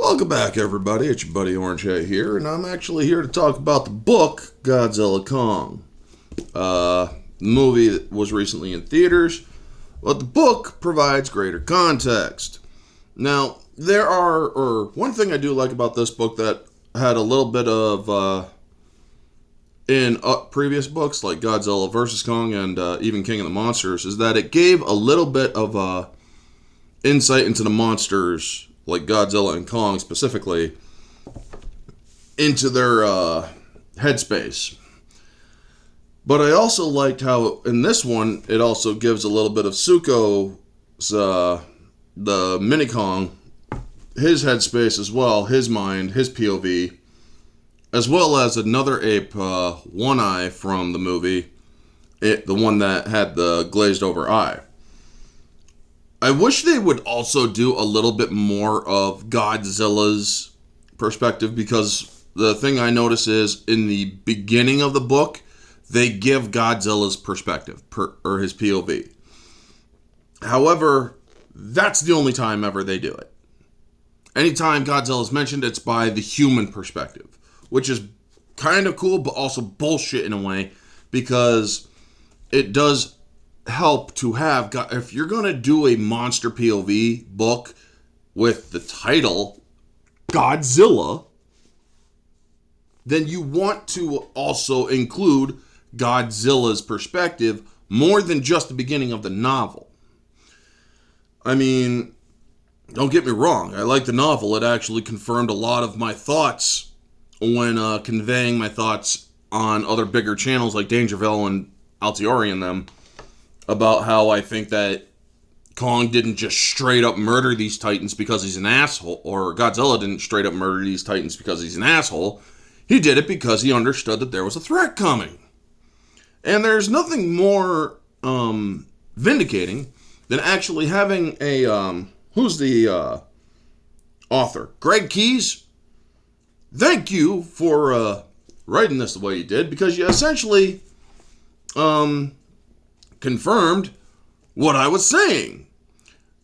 Welcome back, everybody. It's your buddy Orangehead here, and I'm actually here to talk about the book Godzilla Kong. The movie that was recently in theaters, but the book provides greater context. Now, one thing I do like about this book that had a little bit of, in previous books like Godzilla vs. Kong and even King of the Monsters, is that it gave a little bit of insight into the monsters, like Godzilla and Kong specifically, into their headspace. But I also liked how in this one it also gives a little bit of Suko's, the mini Kong, his headspace as well, his mind, his POV, as well as another ape, One Eye from the movie, the one that had the glazed over eye. I wish they would also do a little bit more of Godzilla's perspective, because the thing I notice is in the beginning of the book, they give Godzilla's perspective, or his POV. However, that's the only time ever they do it. Anytime Godzilla is mentioned, it's by the human perspective, which is kind of cool, but also bullshit in a way, because it does help to have, if you're going to do a monster POV book with the title Godzilla, then you want to also include Godzilla's perspective more than just the beginning of the novel. I mean, don't get me wrong, I like the novel. It actually confirmed a lot of my thoughts when conveying my thoughts on other bigger channels like Dangerville and Altiori and them, about how I think that Kong didn't just straight up murder these titans because he's an asshole, or Godzilla didn't straight up murder these titans because he's an asshole. He did it because he understood that there was a threat coming. And there's nothing more vindicating than actually having a, who's the author? Greg Keyes? Thank you for writing this the way you did, because you essentially confirmed what I was saying.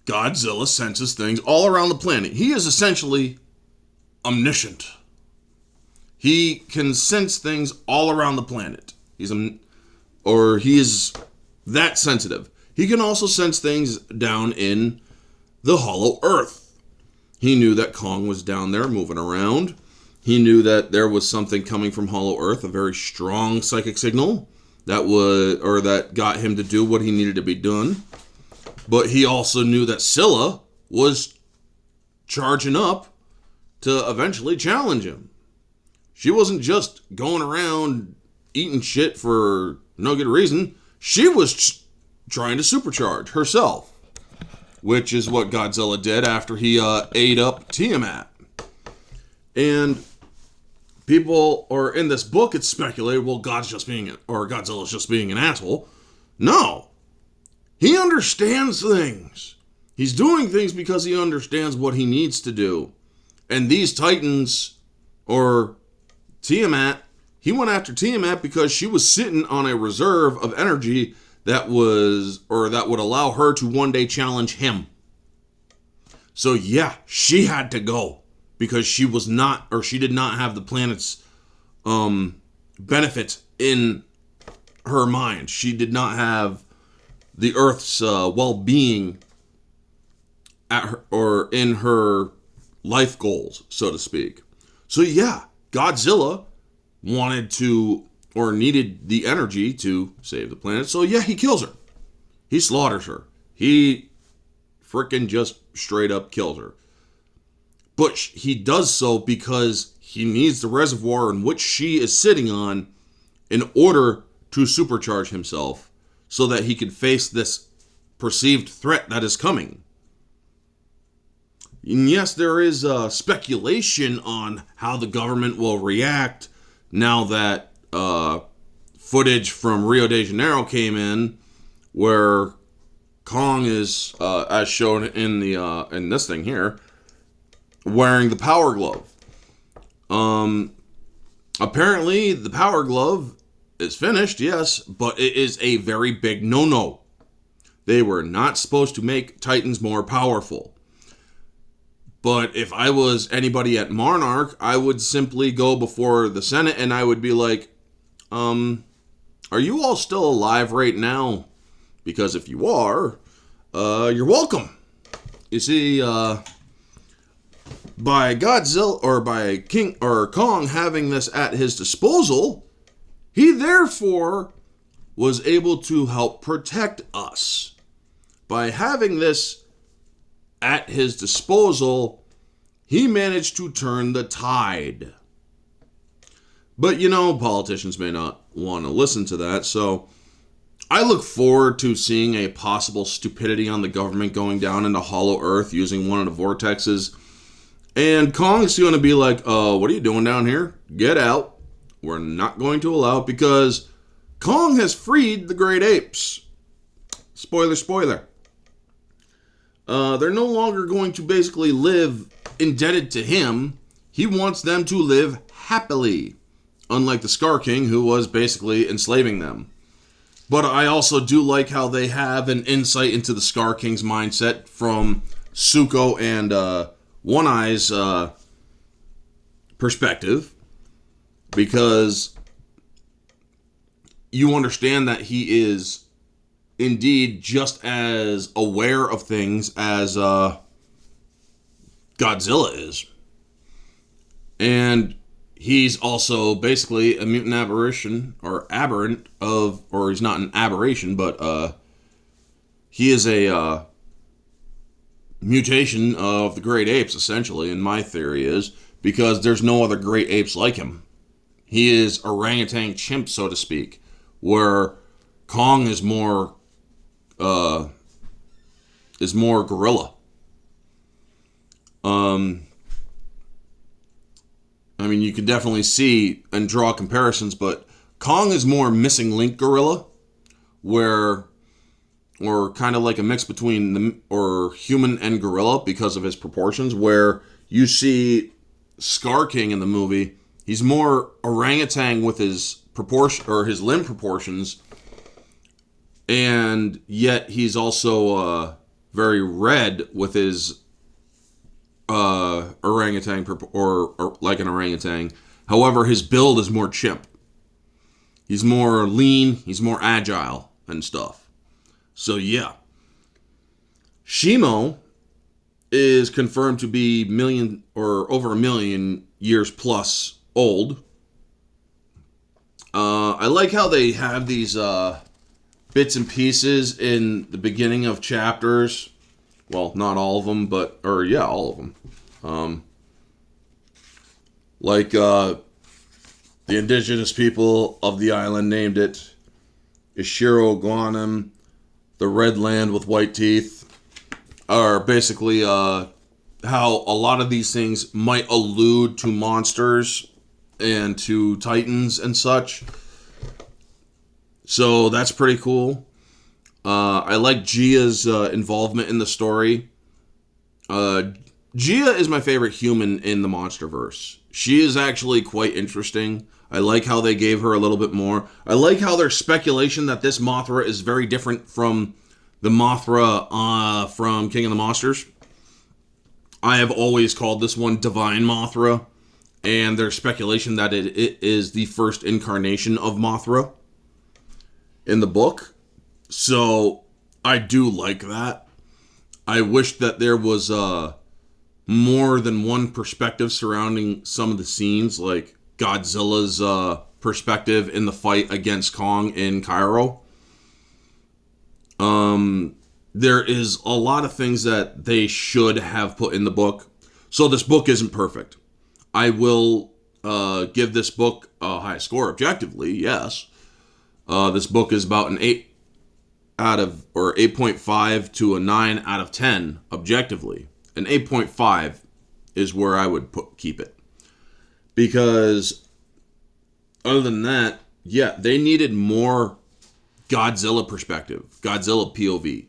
Godzilla senses things all around the planet. He is essentially omniscient. He can sense things all around the planet. He is that sensitive. He can also sense things down in the Hollow Earth. He knew that Kong was down there moving around. He knew that there was something coming from Hollow Earth, a very strong psychic signal that got him to do what he needed to be done. But he also knew that Scylla was charging up to eventually challenge him. She wasn't just going around eating shit for no good reason. She was trying to supercharge herself, which is what Godzilla did after he ate up Tiamat. And people, or in this book, it's speculated, well, Godzilla's just being an asshole. No. He understands things. He's doing things because he understands what he needs to do. And these titans, or Tiamat, he went after Tiamat because she was sitting on a reserve of energy that would allow her to one day challenge him. So yeah, she had to go, because she did not have the planet's benefit in her mind. She did not have the Earth's well-being in her life goals, so to speak. So yeah, Godzilla wanted to, or needed the energy to save the planet. So yeah, he kills her. He slaughters her. He frickin' just straight up kills her. But he does so because he needs the reservoir in which she is sitting on in order to supercharge himself, so that he could face this perceived threat that is coming. And yes, there is speculation on how the government will react now that footage from Rio de Janeiro came in, where Kong is, as shown in this thing here, wearing the power glove. Apparently, the power glove is finished, yes, but it is a very big no-no. They were not supposed to make Titans more powerful. But if I was anybody at Monarch, I would simply go before the Senate and I would be like, are you all still alive right now? Because if you are, you're welcome. You see, by Godzilla or by King or Kong having this at his disposal, he therefore was able to help protect us. By having this at his disposal, he managed to turn the tide. But politicians may not want to listen to that, so I look forward to seeing a possible stupidity on the government going down into Hollow Earth using one of the vortexes. And Kong's going to be like, what are you doing down here? Get out. We're not going to allow it because Kong has freed the great apes. Spoiler, spoiler. They're no longer going to basically live indebted to him. He wants them to live happily. Unlike the Scar King, who was basically enslaving them. But I also do like how they have an insight into the Scar King's mindset from Zuko and One Eye's perspective. Because you understand that he is indeed just as aware of things as Godzilla is. And he's also basically a mutant aberration, or aberrant of, or he's not an aberration, but he is a mutation of the great apes, essentially, and my theory is, because there's no other great apes like him. He is orangutan chimp, so to speak, where Kong is more gorilla. I mean, you can definitely see and draw comparisons, but Kong is more missing link gorilla, or kind of like a mix between human and gorilla because of his proportions, where you see Scar King in the movie, he's more orangutan with his proportion or his limb proportions, and yet he's also very red with his orangutan or like an orangutan. However, his build is more chimp. He's more lean, he's more agile and stuff. So yeah. Shimo is confirmed to be over a million years plus old. I like how they have these bits and pieces in the beginning of chapters. Well, not all of them, all of them. The indigenous people of the island named it Ishiro Guanem, the red land with white teeth, are basically how a lot of these things might allude to monsters and to titans and such. So that's pretty cool. I like Gia's involvement in the story. Gia is my favorite human in the MonsterVerse. She is actually quite interesting. I like how they gave her a little bit more. I like how there's speculation that this Mothra is very different from the Mothra from King of the Monsters. I have always called this one Divine Mothra, and there's speculation that it is the first incarnation of Mothra in the book. So I do like that. I wish that there was more than one perspective surrounding some of the scenes, like Godzilla's perspective in the fight against Kong in Cairo. There is a lot of things that they should have put in the book. So this book isn't perfect. I will give this book a high score objectively, yes. This book is about an 8.5 to a 9 out of 10 objectively. An 8.5 is where I would keep it. Because other than that, yeah, they needed more Godzilla perspective, Godzilla POV.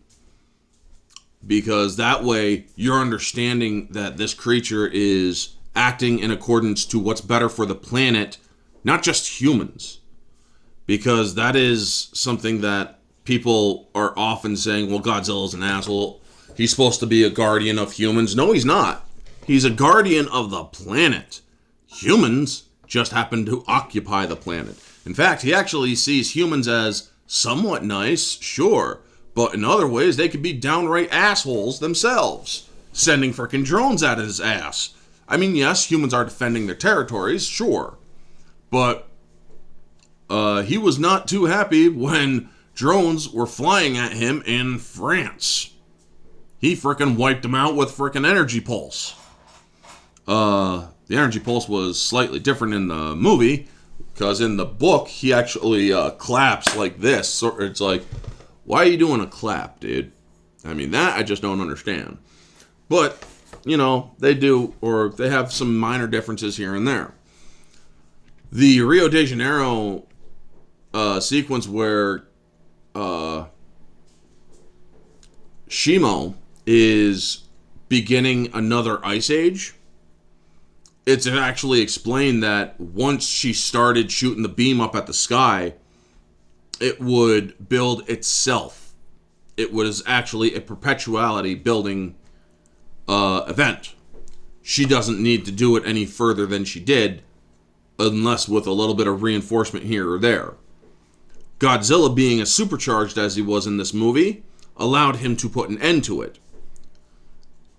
Because that way you're understanding that this creature is acting in accordance to what's better for the planet, not just humans. Because that is something that people are often saying, well, Godzilla's an asshole. He's supposed to be a guardian of humans. No, he's not. He's a guardian of the planet. Humans just happen to occupy the planet. In fact, he actually sees humans as somewhat nice, sure, but in other ways, they could be downright assholes themselves, sending frickin' drones at his ass. I mean, yes, humans are defending their territories, sure, but he was not too happy when drones were flying at him in France. He frickin' wiped them out with frickin' energy pulse. The energy pulse was slightly different in the movie, because in the book, he actually claps like this. So it's like, why are you doing a clap, dude? I mean, that I just don't understand. But, you know, they do, or they have some minor differences here and there. The Rio de Janeiro sequence where Shimo is beginning another ice age, it's actually explained that once she started shooting the beam up at the sky, it would build itself. It was actually a perpetuality building event. She doesn't need to do it any further than she did, unless with a little bit of reinforcement here or there. Godzilla, being as supercharged as he was in this movie, allowed him to put an end to it.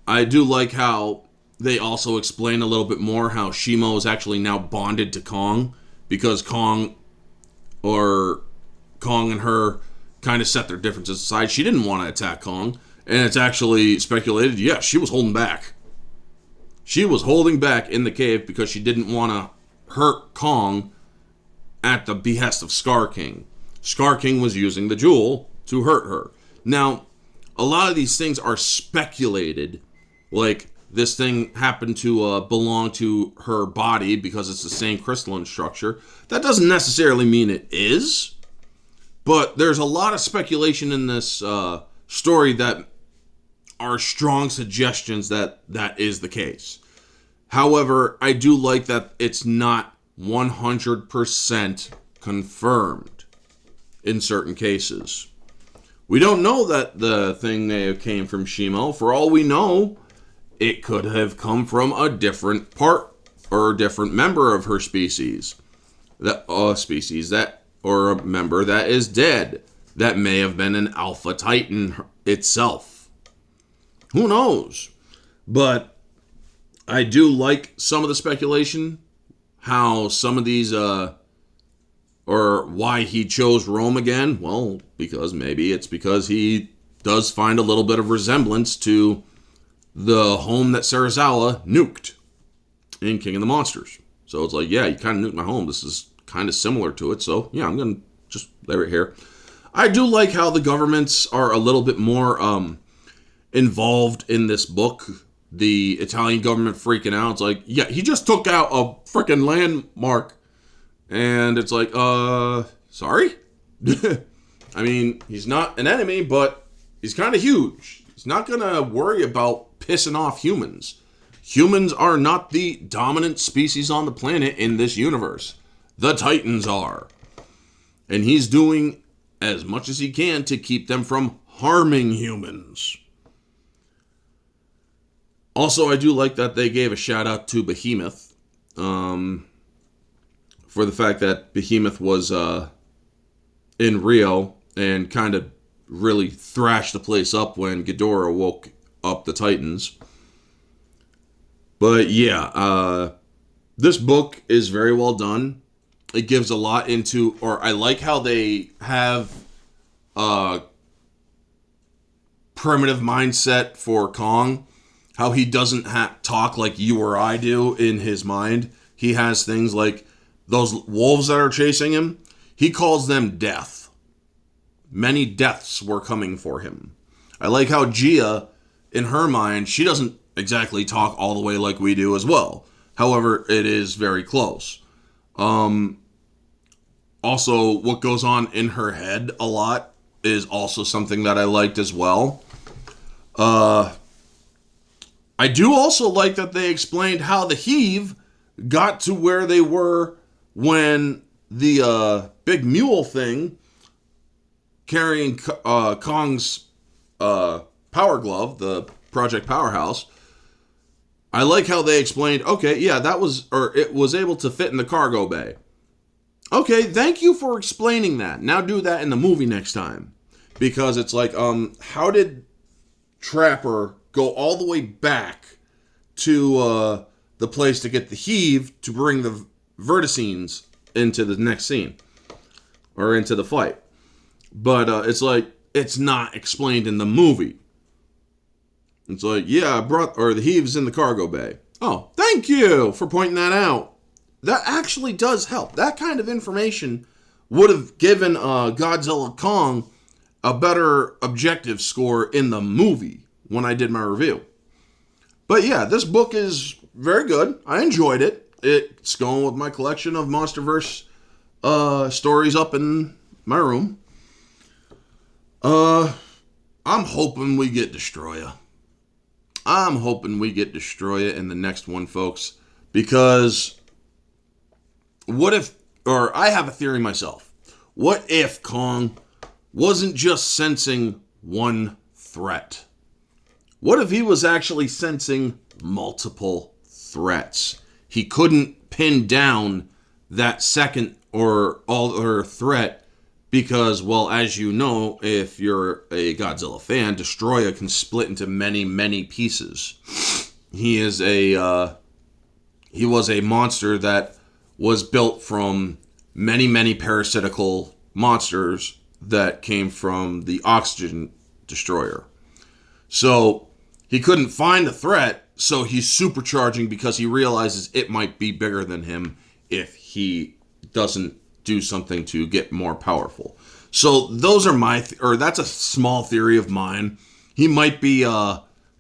I do like how they also explain a little bit more how Shimo is actually now bonded to Kong, because Kong and her kind of set their differences aside. She didn't want to attack Kong, and it's actually speculated, yes, she was holding back. She was holding back in the cave because she didn't want to hurt Kong at the behest of Scar King. Scar King was using the jewel to hurt her. Now, a lot of these things are speculated, like this thing happened to belong to her body because it's the same crystalline structure. That doesn't necessarily mean it is, but there's a lot of speculation in this story that are strong suggestions that that is the case. However, I do like that it's not 100% confirmed in certain cases. We don't know that the thing may have came from Shimo. For all we know, it could have come from a different part or a different member of her species. Or a member that is dead. That may have been an Alpha Titan itself. Who knows? But I do like some of the speculation. How some of these, or why he chose Rome again. Well, maybe it's because he does find a little bit of resemblance to the home that Serizawa nuked in King of the Monsters. So it's like, yeah, you kind of nuked my home. This is kind of similar to it. So, yeah, I'm going to just lay it here. I do like how the governments are a little bit more involved in this book. The Italian government freaking out. It's like, yeah, he just took out a freaking landmark. And it's like, sorry? I mean, he's not an enemy, but he's kind of huge. He's not going to worry about pissing off humans. Humans are not the dominant species on the planet in this universe. The Titans are. And he's doing as much as he can to keep them from harming humans. Also, I do like that they gave a shout out to Behemoth. For the fact that Behemoth was in Rio and kind of really thrashed the place up when Ghidorah woke up the Titans. But yeah, this book is very well done. It gives a lot into, or I like how they have a primitive mindset for Kong. How he doesn't talk like you or I do in his mind. He has things like those wolves that are chasing him. He calls them death. Many deaths were coming for him. I like how Gia, in her mind, she doesn't exactly talk all the way like we do as well. However, it is very close. Also, what goes on in her head a lot is also something that I liked as well. I do also like that they explained how the Heave got to where they were when the big mule thing carrying Kong's power glove, the Project Powerhouse, I like how they explained, okay, yeah, it was able to fit in the cargo bay. Okay, thank you for explaining that. Now do that in the movie next time. Because it's like, how did Trapper go all the way back to the place to get the heave to bring the verticines into the next scene? Or into the fight. But it's like, it's not explained in the movie. It's like, yeah, the heave's in the cargo bay. Oh, thank you for pointing that out. That actually does help. That kind of information would have given Godzilla Kong a better objective score in the movie when I did my review. But yeah, this book is very good. I enjoyed it. It's going with my collection of MonsterVerse stories up in my room. I'm hoping we get Destroyer. I'm hoping we get Destroyer in the next one, folks. Because I have a theory myself. What if Kong wasn't just sensing one threat? What if he was actually sensing multiple threats? He couldn't pin down that second or other threat because, well, as you know, if you're a Godzilla fan, Destroyer can split into many, many pieces. He was a monster that was built from many, many parasitical monsters that came from the Oxygen Destroyer. So he couldn't find the threat, so he's supercharging because he realizes it might be bigger than him if he doesn't do something to get more powerful. So those are that's a small theory of mine. He might be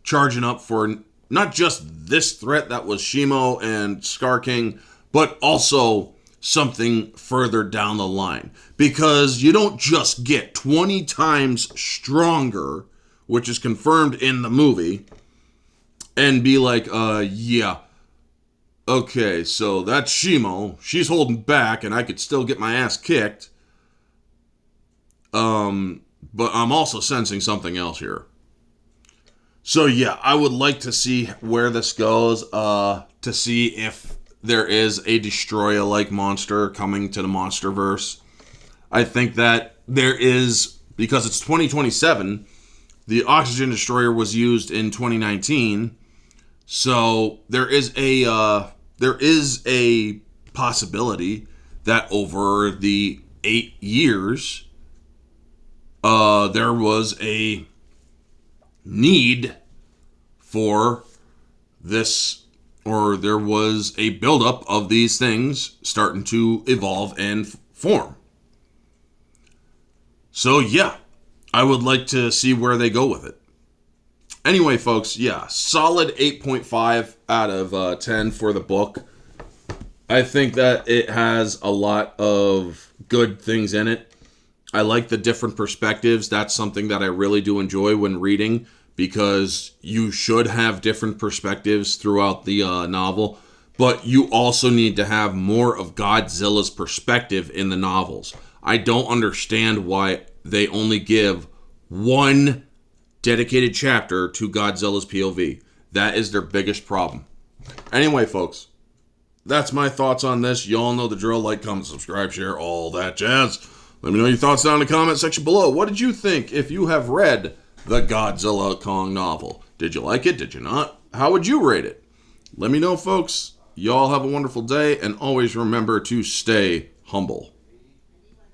charging up for not just this threat that was Shimo and Scar King, but also something further down the line. Because you don't just get 20 times stronger, which is confirmed in the movie, and be like, yeah, okay, so that's Shimo. She's holding back, and I could still get my ass kicked. But I'm also sensing something else here. So yeah, I would like to see where this goes, to see if there is a Destroyer-like monster coming to the MonsterVerse. I think that there is, because it's 2027, the Oxygen Destroyer was used in 2019, so there is a possibility that over the 8 years, there was a need for this, or there was a buildup of these things starting to evolve and form. So yeah, I would like to see where they go with it. Anyway, folks, yeah, solid 8.5 out of 10 for the book. I think that it has a lot of good things in it. I like the different perspectives. That's something that I really do enjoy when reading, because you should have different perspectives throughout the novel, but you also need to have more of Godzilla's perspective in the novels. I don't understand why they only give one dedicated chapter to Godzilla's POV. That is their biggest problem. Anyway, folks, that's my thoughts on this. Y'all know the drill. Like, comment, subscribe, share, all that jazz. Let me know your thoughts down in the comment section below. What did you think if you have read the Godzilla Kong novel? Did you like it? Did you not? How would you rate it? Let me know, folks. Y'all have a wonderful day, and always remember to stay humble.